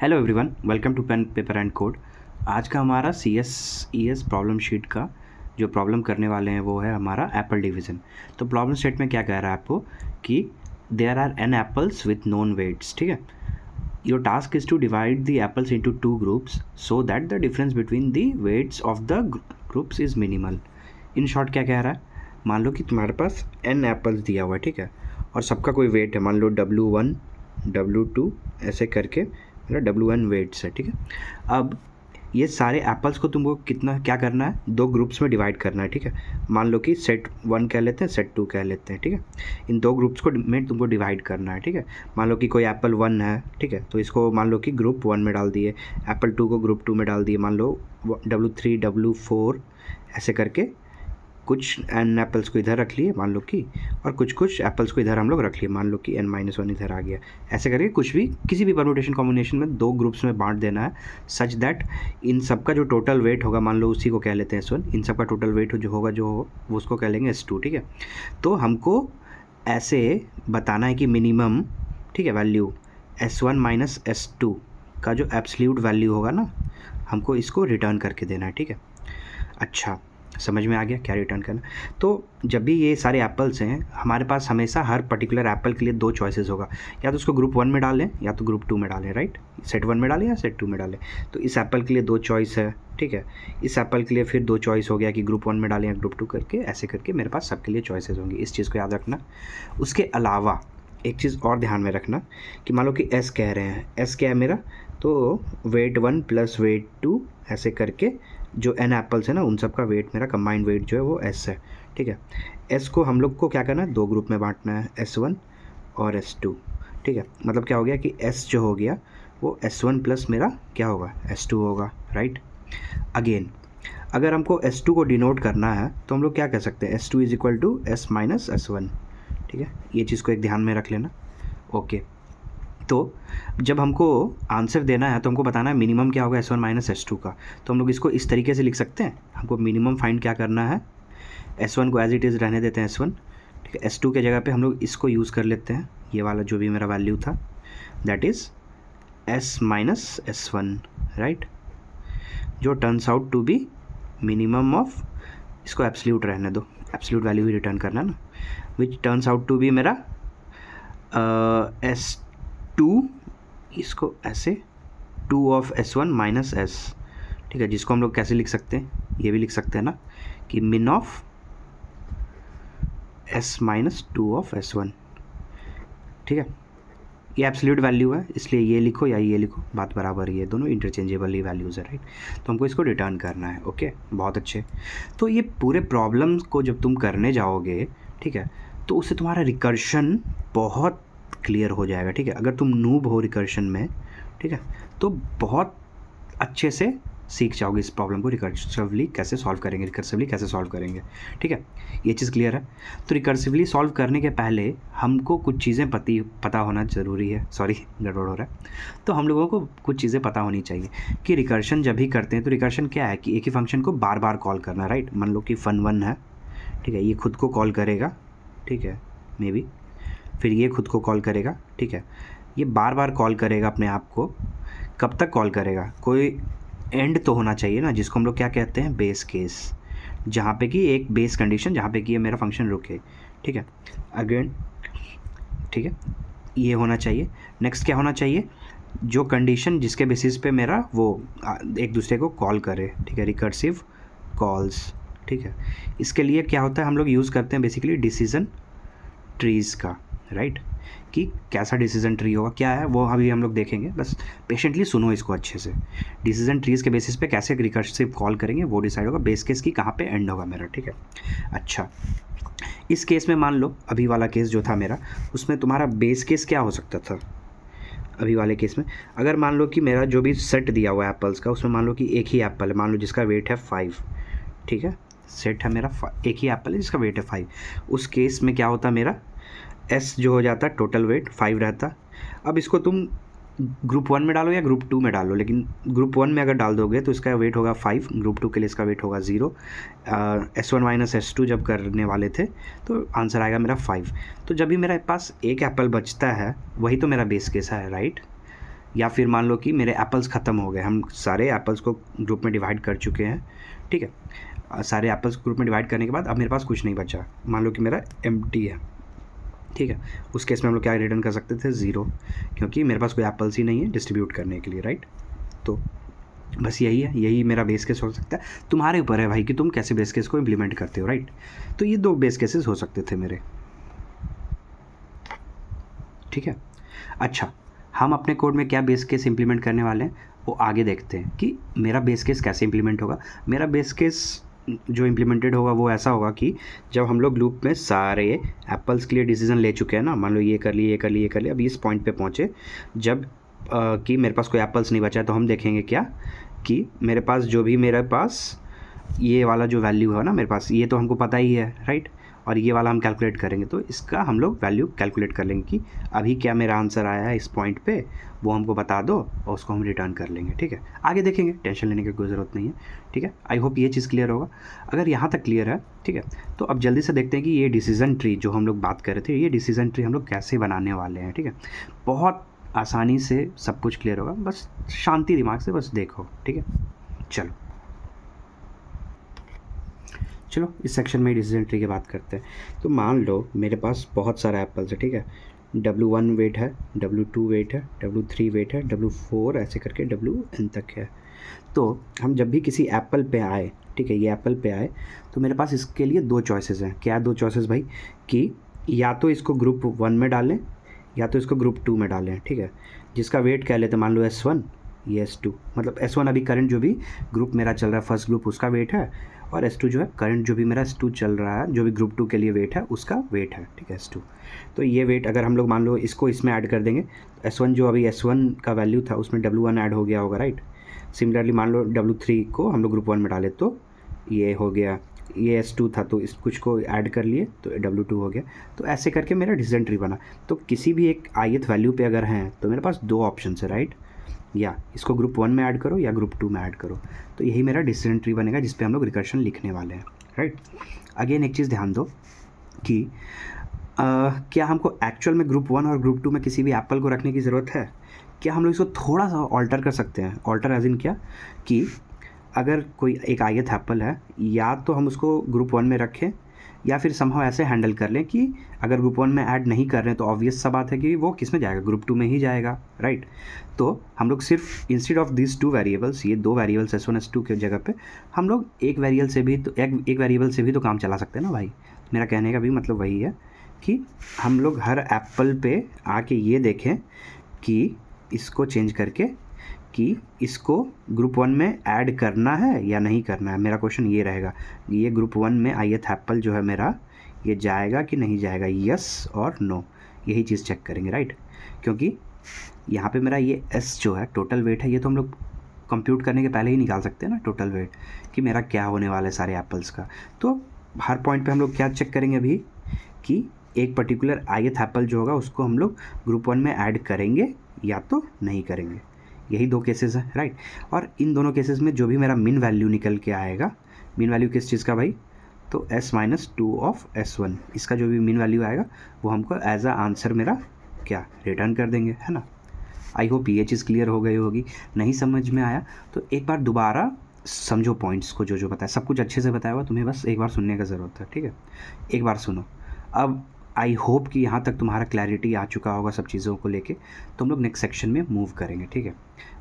Hello everyone, welcome to pen paper and code. आज का हमारा CSES प्रॉब्लम शीट का जो प्रॉब्लम करने वाले हैं वो है हमारा एप्पल डिवीज़न। तो प्रॉब्लम स्टेट में क्या कह रहा है आपको कि there are n apples with known weights. ठीक है, your task is to divide the apples into 2 groups so that the difference between the weights of the groups is minimal. In short क्या कह रहा है, मान लो कि तुम्हारे पास n एप्पल्स दिया हुआ है, ठीक है, और सबका कोई वेट है, मान लो W1 W2 ऐसे करके मेरा W1 वेट्स है। ठीक है, अब ये सारे एप्पल्स को तुमको कितना क्या करना है, 2 ग्रुप्स में डिवाइड करना है। ठीक है, मान लो कि सेट 1 कह लेते हैं, सेट 2 कह लेते हैं। ठीक है, इन 2 ग्रुप्स को में तुमको डिवाइड करना है। ठीक है, मान लो कि कोई एप्पल 1 है, ठीक है, तो इसको मान लो कि ग्रुप 1 में डाल दिए, एप्पल 2 को ग्रुप 2 में डाल दिए, मान लो W3 W4 ऐसे करके कुछ n एप्पल्स को इधर रख लिए मान लो कि, और कुछ एप्पल्स को इधर हम लोग रख लिए, मान लो कि n-1 इधर आ गया। ऐसे करके कुछ भी किसी भी परम्यूटेशन कॉम्बिनेशन में 2 ग्रुप्स में बांट देना है, सच दैट इन सब का जो टोटल वेट होगा, मान लो उसी को कह लेते हैं S1, इन सब का टोटल वेट जो होगा वो उसको कह लेंगे S2। ठीक है, तो हमको ऐसे बताना है कि मिनिमम, ठीक है, वैल्यू S1 माइनस S2 का जो एब्सोल्यूट वैल्यू होगा ना, हमको इसको रिटर्न करके देना है। ठीक है, अच्छा समझ में आ गया क्या रिटर्न करना। तो जब भी ये सारे एप्पल्स हैं, हमारे पास हमेशा हर पर्टिकुलर एप्पल के लिए 2 चॉइसेस होगा, या तो उसको ग्रुप 1 में डालें या तो ग्रुप 2 में डालें, राइट, सेट 1 में डालें या सेट 2 में डालें। तो इस एप्पल के लिए 2 चॉइस है। ठीक है, इस एप्पल के लिए फिर 2 चॉइस हो गया कि ग्रुप 1 में डालें या ग्रुप 2 करके, ऐसे करके मेरे पास सबके लिए चॉइसेस होंगी। इस चीज़ को याद रखना। उसके अलावा एक चीज़ और ध्यान में रखना कि मान लो कि S कह रहे हैं, S क्या है मेरा, तो वेट 1 प्लस वेट 2 ऐसे करके जो n एप्पल्स है ना, उन सब का वेट, मेरा कंबाइंड वेट जो है वो S है। ठीक है, S को हम लोग को क्या करना है, 2 ग्रुप में बांटना है, S1 और S2। ठीक है, मतलब क्या हो गया कि S जो हो गया वो S1 प्लस मेरा क्या होगा, S2 होगा, राइट। अगेन अगर हमको S2 को डिनोट करना है तो हम लोग क्या कह सकते हैं, S2 is equal to S minus S1। ठीक है, ये चीज़ को एक ध्यान में रख लेना। ओके, तो जब हमको आंसर देना है तो हमको बताना है मिनिमम क्या होगा S1 माइनस S2 का। तो हम लोग इसको इस तरीके से लिख सकते हैं, हमको मिनिमम फाइंड क्या करना है, S1 को एज इट इज़ रहने देते हैं S1। ठीक है, S2 के जगह पे हम लोग इसको यूज़ कर लेते हैं, ये वाला जो भी मेरा वैल्यू था, that is S minus S1, right, जो turns out to be minimum of, इसको एब्सोल्यूट रहने दो, एब्सोल्यूट वैल्यू ही रिटर्न करना ना, which turns out to be मेरा S2, इसको ऐसे 2 ऑफ S1 माइनस S। ठीक है, जिसको हम लोग कैसे लिख सकते हैं, ये भी लिख सकते हैं ना कि मिन of S minus 2 of S1। ठीक है, ये एब्सोल्यूट वैल्यू है, इसलिए ये लिखो या ये लिखो, बात बराबर ही है, दोनों इंटरचेंजेबल ही वैल्यूज़ है, राइट। तो हमको इसको रिटर्न करना है। ओके, बहुत अच्छे। तो ये पूरे प्रॉब्लम्स को जब तुम करने जाओगे, ठीक है, तो उससे तुम्हारा रिकर्शन बहुत क्लियर हो जाएगा। ठीक है, अगर तुम नूब हो रिकर्शन में, ठीक है, तो बहुत अच्छे से सीख जाओगे इस प्रॉब्लम को रिकर्सिवली कैसे सॉल्व करेंगे। ठीक है, ये चीज़ क्लियर है। तो रिकर्सिवली सॉल्व करने के पहले हमको कुछ चीज़ें पता होना ज़रूरी है। सॉरी, गड़बड़ हो रहा है। तो हम लोगों को कुछ चीज़ें पता होनी चाहिए कि रिकर्शन जब भी करते हैं तो रिकर्शन क्या है कि एक ही फंक्शन को बार बार कॉल करना, राइट। मान लो कि fun1 है, ठीक है, ये खुद को कॉल करेगा, ठीक है, मे बी, फिर ये खुद को कॉल करेगा, ठीक है, ये बार बार कॉल करेगा अपने आप को। कब तक कॉल करेगा, कोई एंड तो होना चाहिए ना, जिसको हम लोग क्या कहते हैं, बेस केस, जहाँ पे कि एक बेस कंडीशन जहाँ पे कि ये मेरा फंक्शन रुके। ठीक है, अगेन, ठीक है, ये होना चाहिए। नेक्स्ट क्या होना चाहिए, जो कंडीशन जिसके बेसिस पे मेरा वो एक दूसरे को कॉल करे, ठीक है, रिकर्सिव कॉल्स। ठीक है, इसके लिए क्या होता है, हम लोग यूज़ करते हैं बेसिकली डिसीजन ट्रीज़ का, राइट, कि कैसा डिसीजन ट्री होगा, क्या है वो अभी हम लोग देखेंगे, बस पेशेंटली सुनो इसको अच्छे से। डिसीजन ट्रीज़ के बेसिस पे कैसे रिकर्सिव कॉल करेंगे वो डिसाइड होगा, बेस केस की कहाँ पे एंड होगा मेरा। ठीक है, अच्छा, इस केस में मान लो अभी वाला केस जो था मेरा, उसमें तुम्हारा बेस केस क्या हो सकता था। अभी वाले केस में अगर मान लो कि मेरा जो भी सेट दिया हुआ है एप्पल्स का, उसमें मान लो कि एक ही एप्पल है, मान लो जिसका वेट है 5, ठीक है, सेट है मेरा एक ही एप्पल है जिसका वेट है 5। उस केस में क्या होता, मेरा S जो हो जाता है टोटल वेट 5 रहता। अब इसको तुम ग्रुप 1 में डालो या ग्रुप 2 में डालो, लेकिन ग्रुप 1 में अगर डाल दोगे तो इसका वेट होगा 5, ग्रुप 2 के लिए इसका वेट होगा 0। S1 माइनस S2 जब करने वाले थे तो आंसर आएगा मेरा 5। तो जब भी मेरे पास एक एप्पल बचता है वही तो मेरा बेस केस है, राइट। या फिर मान लो कि मेरे एप्पल्स ख़त्म हो गए, हम सारे एप्पल्स को ग्रुप में डिवाइड कर चुके हैं, ठीक है। सारे एप्पल्स ग्रुप में डिवाइड करने के बाद अब मेरे पास कुछ नहीं बचा, मान लो कि मेरा एम्प्टी है, ठीक है। उस केस में हम लोग क्या रिटर्न कर सकते थे, 0, क्योंकि मेरे पास कोई एप्पल्स ही नहीं है डिस्ट्रीब्यूट करने के लिए, राइट। तो बस यही है, यही मेरा बेस केस हो सकता है। तुम्हारे ऊपर है भाई कि तुम कैसे बेस केस को इम्प्लीमेंट करते हो, राइट। तो ये 2 बेस केसेस हो सकते थे मेरे, ठीक है। अच्छा, हम अपने कोड में क्या बेस केस इम्प्लीमेंट करने वाले हैं वो आगे देखते हैं कि मेरा बेस केस कैसे इम्प्लीमेंट होगा। मेरा बेस केस जो इम्प्लीमेंटेड होगा वो ऐसा होगा कि जब हम लोग लूप में सारे एप्पल्स के लिए डिसीजन ले चुके हैं ना, मान लो ये कर लिए, ये कर लिए, ये कर लिए, अभी इस पॉइंट पे पहुँचे जब कि मेरे पास कोई एप्पल्स नहीं बचा है, तो हम देखेंगे क्या कि मेरे पास जो भी मेरे पास ये वाला जो वैल्यू है ना मेरे पास, ये तो हमको पता ही है, राइट। और ये वाला हम कैलकुलेट करेंगे, तो इसका हम लोग वैल्यू कैलकुलेट कर लेंगे कि अभी क्या मेरा आंसर आया है इस पॉइंट पे, वो हमको बता दो और उसको हम रिटर्न कर लेंगे, ठीक है। आगे देखेंगे, टेंशन लेने की कोई ज़रूरत नहीं है, ठीक है। आई होप ये चीज़ क्लियर होगा। अगर यहाँ तक क्लियर है, ठीक है, तो अब जल्दी से देखते हैं कि ये डिसीजन ट्री जो हम लोग बात कर रहे थे, ये डिसीजन ट्री हम लोग कैसे बनाने वाले हैं, ठीक है। बहुत आसानी से सब कुछ क्लियर होगा, बस शांति दिमाग से बस देखो, ठीक है। चलो इस सेक्शन में डिसीजन ट्री की बात करते हैं। तो मान लो मेरे पास बहुत सारा एप्पल्स है, ठीक है। W1 वेट है, W2 वेट है, W3 वेट है, W4 ऐसे करके WN तक है। तो हम जब भी किसी एप्पल पे आए, ठीक है, ये एप्पल पे आए, तो मेरे पास इसके लिए 2 चॉइसेस हैं। क्या 2 चॉइसेस भाई, कि या तो इसको ग्रुप 1 में डालें या तो इसको ग्रुप 2 में डालें, ठीक है। जिसका वेट कह लेते मान लो S1, ये S2, मतलब S1 अभी करंट जो भी ग्रुप मेरा चल रहा है फर्स्ट ग्रुप उसका वेट है, और S2 जो है करंट जो भी मेरा S2 चल रहा है जो भी ग्रुप 2 के लिए वेट है उसका वेट है, ठीक है, S2। तो ये वेट अगर हम लोग मान लो इसको इसमें ऐड कर देंगे, तो S1 जो अभी S1 का वैल्यू था उसमें W1 ऐड हो गया होगा, राइट। सिमिलरली मान लो W3 को हम लोग ग्रुप 1 में डाले तो ये हो गया, ये S2 था तो इस कुछ को ऐड कर लिए तो W2 हो गया। तो ऐसे करके मेरा डिसीजन ट्री बना। तो किसी भी एक ith वैल्यू पे अगर हैं तो मेरे पास 2 ऑप्शन है, राइट। या इसको ग्रुप 1 में ऐड करो या ग्रुप 2 में ऐड करो। तो यही मेरा डिसीजन ट्री बनेगा जिस पे हम लोग रिकर्शन लिखने वाले हैं, राइट। अगेन एक चीज़ ध्यान दो कि क्या हमको एक्चुअल में ग्रुप 1 और ग्रुप 2 में किसी भी एप्पल को रखने की ज़रूरत है? क्या हम लोग इसको थोड़ा सा ऑल्टर कर सकते हैं? ऑल्टर एज इन क्या कि अगर कोई एक ith एप्पल है, या तो हम उसको ग्रुप 1 में रखें या फिर समहाउ ऐसे हैंडल कर लें कि अगर ग्रुप 1 में ऐड नहीं कर रहे हैं तो ऑब्वियस सा बात है कि वो किस में जाएगा, ग्रुप 2 में ही जाएगा, राइट। तो हम लोग सिर्फ इंस्टेड ऑफ दिस 2 वेरिएबल्स, ये 2 वेरिएबल्स S1 S2 के जगह पे हम लोग एक वेरिएबल से भी तो काम चला सकते हैं ना भाई। मेरा कहने का भी मतलब वही है कि हम लोग हर एप्पल पे आके ये देखें कि इसको चेंज करके कि इसको ग्रुप 1 में ऐड करना है या नहीं करना है। मेरा क्वेश्चन ये रहेगा, ये ग्रुप 1 में ith एप्पल जो है मेरा, ये जाएगा कि नहीं जाएगा, यस और नो, यही चीज़ चेक करेंगे, राइट। क्योंकि यहाँ पे मेरा ये S जो है टोटल वेट है, ये तो हम लोग कंप्यूट करने के पहले ही निकाल सकते हैं ना टोटल वेट कि मेरा क्या होने वाला है सारे एप्पल्स का। तो हर पॉइंट पे हम लोग क्या चेक करेंगे अभी कि एक पर्टिकुलर ith एप्पल जो होगा उसको हम लोग ग्रुप 1 में ऐड करेंगे या तो नहीं करेंगे। यही 2 केसेस हैं, राइट। और इन दोनों केसेस में जो भी मेरा मिन वैल्यू निकल के आएगा, मिन वैल्यू किस चीज़ का भाई, तो S-2 ऑफ S1, इसका जो भी मिन वैल्यू आएगा वो हमको एज आ आंसर मेरा क्या रिटर्न कर देंगे, है ना। आई होप ये चीज़ क्लियर हो गई होगी। नहीं समझ में आया तो एक बार दोबारा समझो पॉइंट्स को, जो बताया सब कुछ अच्छे से बताया हुआ, तुम्हें बस एक बार सुनने का ज़रूरत है, ठीक है। एक बार सुनो। अब आई होप कि यहाँ तक तुम्हारा क्लैरिटी आ चुका होगा सब चीज़ों को लेके। तो हम लोग नेक्स्ट सेक्शन में मूव करेंगे, ठीक है।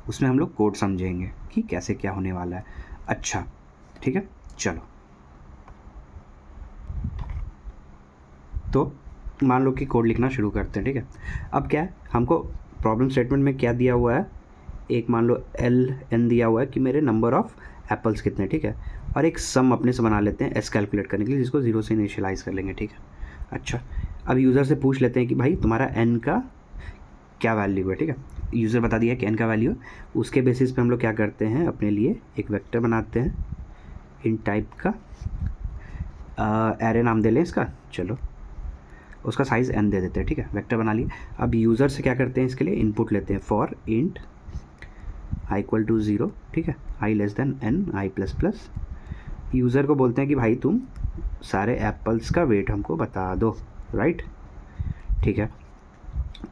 उसमें हम लोग कोड समझेंगे कि कैसे क्या होने वाला है। अच्छा ठीक है, चलो। तो मान लो कि कोड लिखना शुरू करते हैं, ठीक है। अब क्या है, हमको प्रॉब्लम स्टेटमेंट में क्या दिया हुआ है, एक मान लो LN दिया हुआ है कि मेरे नंबर ऑफ़ एप्पल्स कितने, ठीक है। और एक सम अपने से बना लेते हैं S कैलकुलेट करने के लिए, जिसको 0 से इनिशियलाइज़ कर लेंगे, ठीक है। अच्छा, अब यूज़र से पूछ लेते हैं कि भाई तुम्हारा N का क्या वैल्यू है, ठीक है। यूज़र बता दिया कि N का वैल्यू है। उसके बेसिस पे हम लोग क्या करते हैं, अपने लिए एक वेक्टर बनाते हैं इन टाइप का, एरे नाम दे लें इसका, चलो उसका साइज़ n दे देते हैं, ठीक है। वेक्टर बना लिए। अब यूज़र से क्या करते हैं, इसके लिए इनपुट लेते हैं for int i equal to 0, ठीक है, i less than n i plus plus. User को बोलते हैं कि भाई तुम सारे एप्पल्स का वेट हमको बता दो, राइट, ठीक है।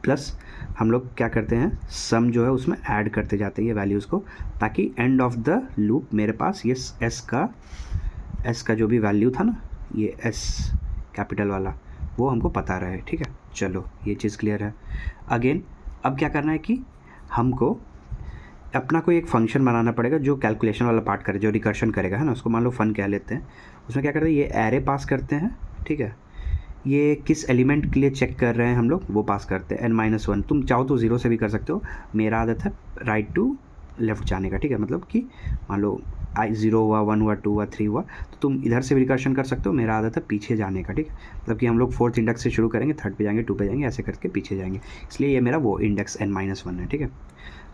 प्लस हम लोग क्या करते हैं, सम जो है उसमें ऐड करते जाते हैं ये वैल्यूज़ को, ताकि एंड ऑफ द लूप मेरे पास ये एस का जो भी वैल्यू था ना, ये एस कैपिटल वाला, वो हमको पता रहे। ठीक है, चलो ये चीज़ क्लियर है। अगेन अब क्या करना है कि हमको अपना कोई एक फंक्शन बनाना पड़ेगा जो कैलकुलेशन वाला पार्ट करे, जो रिकर्शन करेगा, है ना। उसको मान लो फन कह लेते हैं। उसमें क्या करते हैं, ये एरे पास करते हैं। ठीक है, ये किस एलिमेंट के लिए चेक कर रहे हैं हम लोग, वो पास करते हैं n-1। तुम चाहो तो 0 से भी कर सकते हो, मेरा आदत है राइट टू लेफ़्ट जाने का। ठीक है, मतलब कि मान लो 0 हुआ, 1 हुआ, 2 हुआ, 3 हुआ, तो तुम इधर से भी रिकर्शन कर सकते हो। मेरा आदत है पीछे जाने का। ठीक है, मतलब कि हम लोग 4th इंडेक्स से शुरू करेंगे, 3rd पे जाएंगे, 2 पे जाएंगे, ऐसे करके पीछे जाएंगे। इसलिए ये मेरा वो इंडेक्स n-1 है। ठीक है,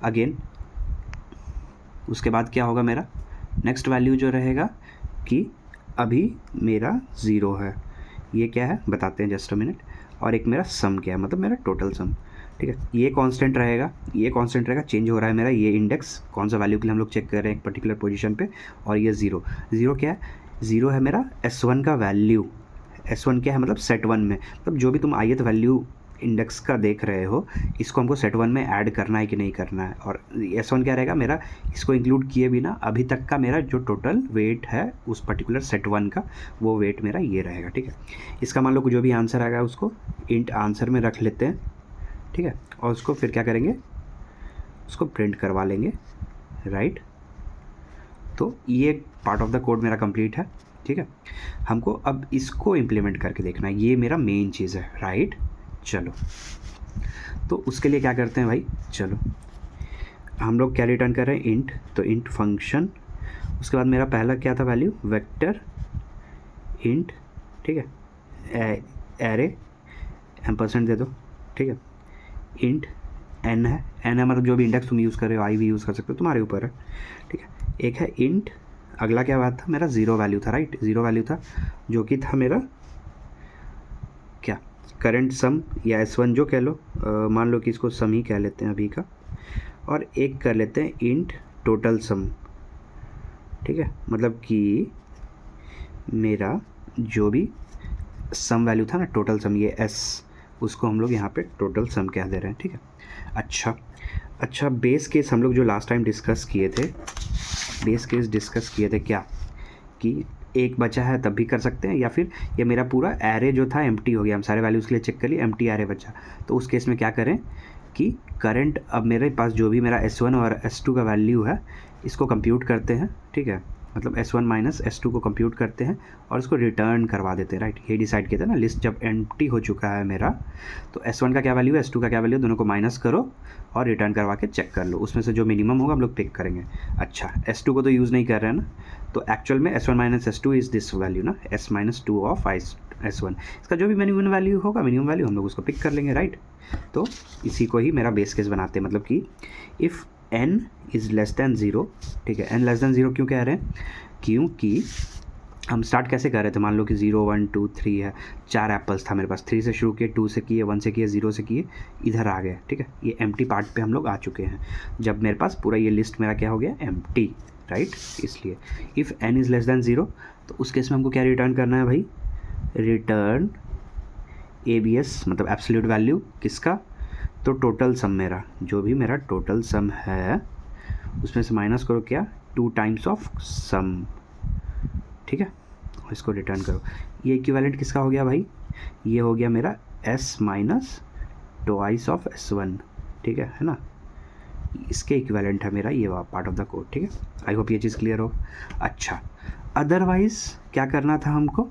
अगेन उसके बाद क्या होगा, मेरा नेक्स्ट वैल्यू जो रहेगा कि अभी मेरा 0 है, ये क्या है बताते हैं, जस्ट अ मिनट। और एक मेरा सम क्या है, मतलब मेरा टोटल सम। ठीक है, ये कांस्टेंट रहेगा, ये कांस्टेंट रहेगा, चेंज हो रहा है मेरा ये इंडेक्स, कौन सा वैल्यू के लिए हम लोग चेक कर रहे हैं एक पर्टिकुलर पोजीशन पे। और ये 0 क्या है, 0 है मेरा S1 का वैल्यू। S1 क्या है, मतलब सेट 1 में, मतलब जो भी तुम ith वैल्यू इंडेक्स का देख रहे हो, इसको हमको सेट 1 में ऐड करना है कि नहीं करना है। और S1 क्या रहेगा मेरा, इसको इंक्लूड किए बिना अभी तक का मेरा जो टोटल वेट है उस पर्टिकुलर सेट 1 का, वो वेट मेरा ये रहेगा। ठीक है, इसका मान लो जो भी आंसर आएगा उसको इंट आंसर में रख लेते हैं। ठीक है, और उसको फिर क्या करेंगे, उसको प्रिंट करवा लेंगे, राइट। तो ये पार्ट ऑफ द कोड मेरा कंप्लीट है। ठीक है, हमको अब इसको इम्प्लीमेंट करके देखना है, ये मेरा मेन चीज़ है, राइट। चलो, तो उसके लिए क्या करते हैं भाई, चलो हम लोग क्या रिटर्न कर रहे हैं, इंट। तो इंट फंक्शन, उसके बाद मेरा पहला क्या था वैल्यू, वेक्टर इंट। ठीक है, एरे एम्परसेंड दे दो। ठीक है, इंट एन है मतलब जो भी इंडेक्स तुम यूज़ कर रहे हो, आई भी यूज़ कर सकते हो, तुम्हारे ऊपर है। ठीक है, एक है इंट, अगला क्या बात था मेरा, 0 वैल्यू था, राइट। 0 वैल्यू था जो कि था मेरा क्या, करंट सम या S1 जो कह लो, मान लो कि इसको सम ही कह लेते हैं अभी का। और एक कर लेते हैं इंट टोटल सम। ठीक है, मतलब कि मेरा जो भी सम वैल्यू था ना, टोटल सम, ये S, उसको हम लोग यहाँ पे टोटल सम कह दे रहे हैं। ठीक है, अच्छा बेस केस हम लोग जो लास्ट टाइम डिस्कस किए थे, बेस केस डिस्कस किए थे क्या, कि एक बचा है तब भी कर सकते हैं, या फिर ये मेरा पूरा एरे जो था एम्प्टी हो गया, हम सारे वैल्यूज़ के लिए चेक कर लिए, एम्प्टी एरे बचा, तो उस केस में क्या करें कि करंट, अब मेरे पास जो भी मेरा S1 और S2 का वैल्यू है, इसको कंप्यूट करते हैं। ठीक है, मतलब S1 माइनस S2 को कंप्यूट करते हैं और उसको रिटर्न करवा देते हैं, राइट। ये डिसाइड किया था ना, लिस्ट जब एम्प्टी हो चुका है मेरा, तो S1 का क्या वैल्यू है, S2 का क्या वैल्यू, दोनों को माइनस करो और रिटर्न करवा के चेक कर लो, उसमें से जो मिनिमम होगा हम लोग पिक करेंगे। अच्छा, S2 को तो यूज़ नहीं कर रहे हैं ना, तो एक्चुअल में S1 minus S2 is this value ना, S माइनस 2 ऑफ S1। इसका जो भी मिनिमम वैल्यू होगा, मिनिमम वैल्यू हम लोग उसको पिक कर लेंगे, राइट। तो इसी को ही मेरा बेस केस बनाते हैं, मतलब कि if n is less than 0। ठीक है, n लेस दैन 0 क्यों कह रहे हैं, क्योंकि हम स्टार्ट कैसे कर रहे थे, मान लो कि 0 1 2 3 है, 4 एप्पल्स था मेरे पास, 3 से शुरू किए, 2 से किए, 1 से किए, 0 से किए, इधर आ गए। ठीक है, ये एम्प्टी पार्ट पे हम लोग आ चुके हैं, जब मेरे पास पूरा ये लिस्ट मेरा क्या हो गया, एम्प्टी, राइट। इसलिए if n is less than 0, तो उस केस में हमको क्या रिटर्न करना है भाई, रिटर्न ABS, मतलब एब्सोल्यूट वैल्यू किसका, तो टोटल सम, मेरा जो भी मेरा टोटल सम है उसमें से माइनस करो क्या, 2 टाइम्स ऑफ सम। ठीक है, और इसको रिटर्न करो। ये इक्विवेलेंट किसका हो गया भाई, ये हो गया मेरा S minus twice of S1। ठीक है ना, इसके इक्विवेलेंट है मेरा ये पार्ट ऑफ द कोड। ठीक है, आई होप ये चीज़ क्लियर हो। अच्छा, अदरवाइज़ क्या करना था हमको,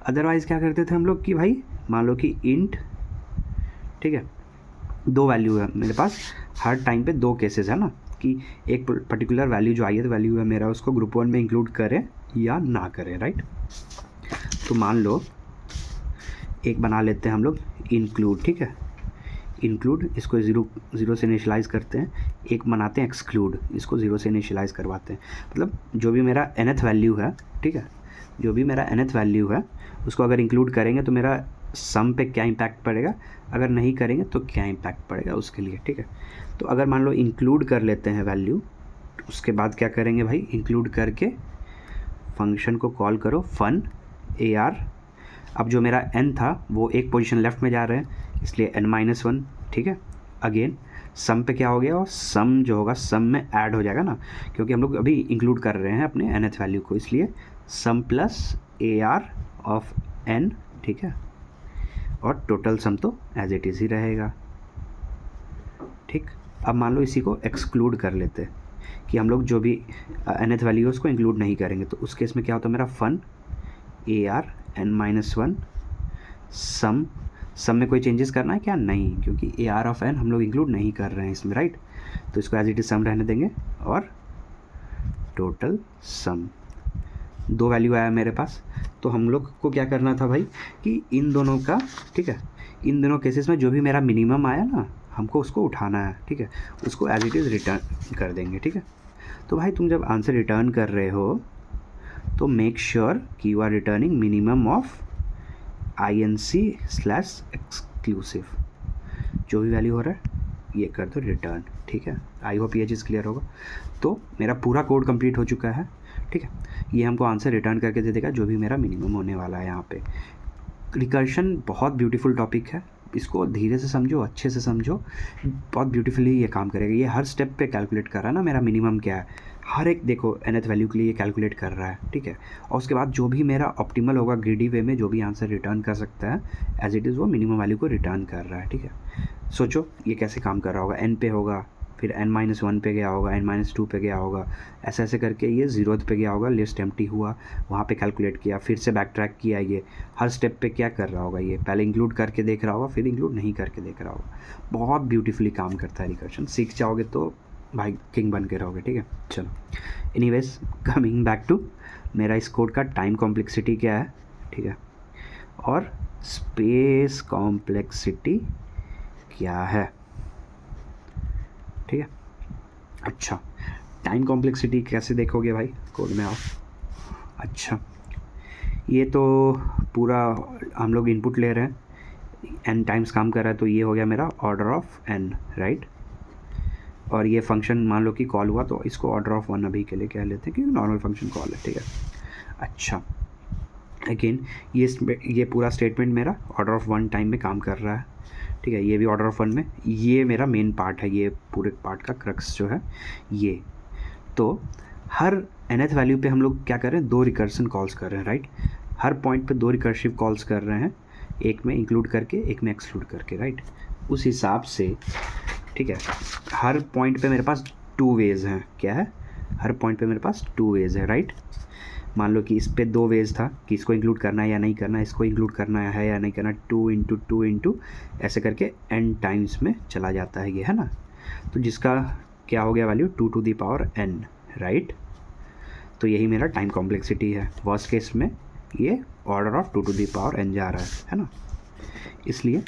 अदरवाइज़ क्या करते थे हम लोग कि भाई मान लो कि इंट, ठीक है, 2 वैल्यू है मेरे पास, हर टाइम पे 2 केसेस है ना, कि एक पर्टिकुलर वैल्यू जो ith वैल्यू है मेरा, उसको ग्रुप 1 में इंक्लूड करें या ना करें, राइट। तो मान लो एक बना लेते हैं हम लोग इंक्लूड। ठीक है, इंक्लूड, इसको 0 से इनिशियलाइज़ करते हैं। एक बनाते हैं एक्सक्लूड, इसको 0 से इनिशियलाइज़ करवाते हैं। मतलब जो भी मेरा nth वैल्यू है, ठीक है, जो भी मेरा nth वैल्यू है उसको अगर इंक्लूड करेंगे तो मेरा सम पे क्या इम्पैक्ट पड़ेगा, अगर नहीं करेंगे तो क्या इम्पैक्ट पड़ेगा उसके लिए। ठीक है, तो अगर मान लो इंक्लूड कर लेते हैं वैल्यू, उसके बाद क्या करेंगे भाई, इंक्लूड करके फंक्शन को कॉल करो फन AR। अब जो मेरा n था वो एक पोजीशन लेफ़्ट में जा रहे हैं, इसलिए n-1 ठीक है। अगेन सम पे क्या हो गया, और सम जो होगा सम में ऐड हो जाएगा ना, क्योंकि हम लोग अभी इंक्लूड कर रहे हैं अपने nth वैल्यू को, इसलिए सम प्लस AR ऑफ n, ठीक है, और टोटल सम तो एज इट इज़ ही रहेगा, ठीक। अब मान लो इसी को एक्सक्लूड कर लेते हैं कि हम लोग जो भी nth वैल्यू है उसको इंक्लूड नहीं करेंगे, तो उस केस में क्या होता है मेरा फन AR n-1 सम में कोई चेंजेस करना है क्या, नहीं, क्योंकि AR ऑफ n हम लोग इंक्लूड नहीं कर रहे हैं इसमें, राइट। तो इसको एज इट इज सम रहने देंगे, और टोटल सम, 2 वैल्यू आया मेरे पास। तो हम लोग को क्या करना था भाई कि इन दोनों का, ठीक है, इन दोनों केसेस में जो भी मेरा मिनिमम आया ना, हमको उसको उठाना है, ठीक है, उसको एज इट इज़ रिटर्न कर देंगे, ठीक है। तो भाई तुम जब आंसर रिटर्न कर रहे हो तो मेक श्योर कि you are returning minimum of INC/एक्सक्लूसिव, जो भी वैल्यू हो रहा है ये कर दो रिटर्न, ठीक है। आई होप ये चीज़ क्लियर होगा। तो मेरा पूरा कोड कंप्लीट हो चुका है, ठीक है। ये हमको आंसर रिटर्न करके दे देगा जो भी मेरा मिनिमम होने वाला है। यहाँ पे रिकर्शन बहुत ब्यूटीफुल टॉपिक है, इसको धीरे से समझो, अच्छे से समझो, बहुत ब्यूटीफुली ये काम करेगा। ये हर स्टेप पे कैलकुलेट कर रहा है ना मेरा मिनिमम क्या है, हर एक देखो nth वैल्यू के लिए ये कैलकुलेट कर रहा है, ठीक है। और उसके बाद जो भी मेरा ऑप्टिमल होगा ग्रीडी वे में, जो भी आंसर रिटर्न कर सकता है एज इट इज़, वो मिनिमम वैल्यू को रिटर्न कर रहा है, ठीक है। सोचो ये कैसे काम कर रहा होगा, n पे होगा, फिर n-1 पे गया होगा, n-2 पे गया होगा, ऐसे ऐसे करके ये 0th पे गया होगा, लिस्ट एम्प्टी हुआ, वहाँ पे कैलकुलेट किया, फिर से बैक ट्रैक किया, ये हर स्टेप पे क्या कर रहा होगा, ये पहले इंक्लूड करके देख रहा होगा, फिर इंक्लूड नहीं करके देख रहा होगा। बहुत ब्यूटीफुली काम करता है रिकर्शन, सीख जाओगे तो भाई किंग बन के रहोगे, ठीक है। चलो एनीवेज, कमिंग बैक टू मेरा इस कोड का टाइम कॉम्प्लेक्सिटी क्या है, ठीक है, और स्पेस कॉम्प्लेक्सिटी क्या है, ठीक है। अच्छा, टाइम कॉम्प्लेक्सिटी कैसे देखोगे भाई, कोड में आओ। अच्छा, ये तो पूरा हम लोग इनपुट ले रहे हैं, n टाइम्स काम कर रहा है, तो ये हो गया मेरा ऑर्डर ऑफ n, राइट। और ये फंक्शन मान लो कि कॉल हुआ, तो इसको ऑर्डर ऑफ 1 अभी के लिए कह लेते हैं क्योंकि नॉर्मल फंक्शन कॉल है, ठीक है। अच्छा, अगेन ये पूरा स्टेटमेंट मेरा ऑर्डर ऑफ 1 टाइम में काम कर रहा है, ठीक है। ये भी ऑर्डर ऑफ 1 में, ये मेरा मेन पार्ट है, ये पूरे पार्ट का क्रक्स जो है ये। तो हर nth वैल्यू पे हम लोग क्या कर रहे हैं, 2 रिकर्सन कॉल्स कर रहे हैं, राइट। हर पॉइंट पे 2 रिकर्सिव कॉल्स कर रहे हैं, एक में इंक्लूड करके, एक में एक्सक्लूड करके, राइट। उस हिसाब से, ठीक है, हर पॉइंट पे मेरे पास 2 वेज हैं, क्या है, हर पॉइंट पे मेरे पास 2 वेज है, राइट। मान लो कि इस पे 2 वेज था कि इसको इंक्लूड करना है या नहीं करना, इसको इंक्लूड करना है या नहीं करना, 2 इंटू 2 इंटू ऐसे करके n टाइम्स में चला जाता है ये, है ना। तो जिसका क्या हो गया value 2 to the power n, right. तो यही मेरा टाइम कॉम्प्लेक्सिटी है। वर्स्ट केस में ये order of 2 to the power n जा रहा है ना। इसलिए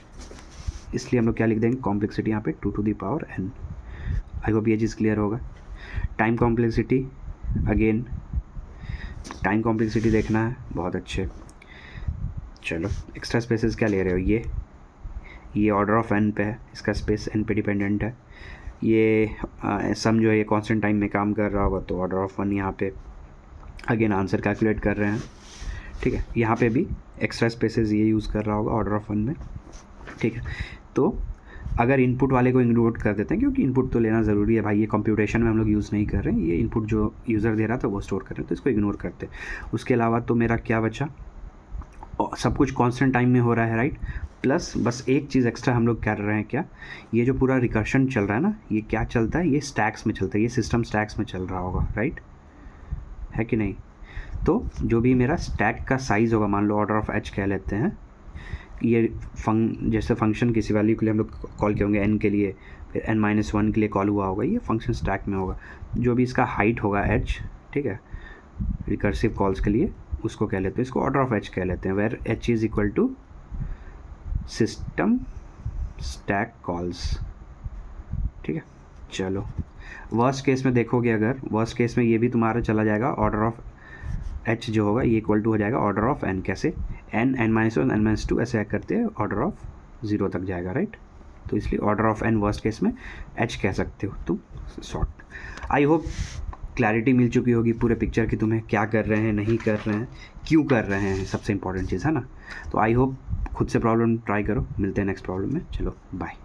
हम लोग क्या लिख देंगे, कॉम्प्लेक्सिटी यहाँ पे 2 to the power n। I hope ये चीज़ क्लियर होगा। Time complexity, again time complexity देखना है, बहुत अच्छे। चलो एक्स्ट्रा स्पेसेस क्या ले रहे हो, ये ऑर्डर ऑफ n पे है, इसका स्पेस n पे डिपेंडेंट है। ये सम जो है ये कांस्टेंट टाइम में काम कर रहा होगा, तो ऑर्डर ऑफ 1 यहाँ पे अगेन आंसर कैलकुलेट कर रहे हैं, ठीक है। यहाँ पे भी एक्स्ट्रा स्पेसेस ये यूज़ कर रहा होगा ऑर्डर ऑफ 1 में, ठीक है। तो अगर इनपुट वाले को इंक्लूड कर देते हैं, क्योंकि इनपुट तो लेना ज़रूरी है भाई, ये कंप्यूटेशन में हम लोग यूज़ नहीं कर रहे हैं, ये इनपुट जो यूज़र दे रहा था वो स्टोर कर रहे हैं, तो इसको इग्नोर करते हैं। उसके अलावा तो मेरा क्या बचा, सब कुछ कांस्टेंट टाइम में हो रहा है, राइट। प्लस बस एक चीज़ एक्स्ट्रा हम लोग कर रहे हैं, क्या, ये जो पूरा रिकर्शन चल रहा है ना, ये क्या चलता है, ये स्टैक्स में चलता है, ये सिस्टम स्टैक्स में चल रहा होगा, राइट, है कि नहीं। तो जो भी मेरा स्टैक का साइज़ होगा, मान लो ऑर्डर ऑफ h कह लेते हैं, ये जैसे फंक्शन किसी वैल्यू के लिए हम लोग कॉल किए होंगे n के लिए, फिर n-1 के लिए कॉल हुआ होगा, ये फंक्शन स्टैक में होगा। जो भी इसका हाइट होगा h, ठीक है, रिकर्सिव कॉल्स के लिए उसको कह लेते हैं, इसको ऑर्डर ऑफ h कह लेते हैं, where h is equal to system stack calls, ठीक है। चलो वर्स्ट केस में देखोगे, अगर वर्स्ट केस में ये भी तुम्हारा चला जाएगा, ऑर्डर ऑफ h जो होगा ये इक्वल टू हो जाएगा ऑर्डर ऑफ n, कैसे, n, n-1, n-2 ऐसे करते हैं ऑर्डर ऑफ 0 तक जाएगा, राइट। तो इसलिए order of n worst case में h कह सकते हो तुम, शॉर्ट। आई होप क्लैरिटी मिल चुकी होगी पूरे पिक्चर की, तुम्हें क्या कर रहे हैं, नहीं कर रहे हैं, क्यों कर रहे हैं, सबसे इंपॉर्टेंट चीज़ है ना। तो आई होप खुद से प्रॉब्लम ट्राई करो, मिलते हैं नेक्स्ट प्रॉब्लम में, चलो बाय।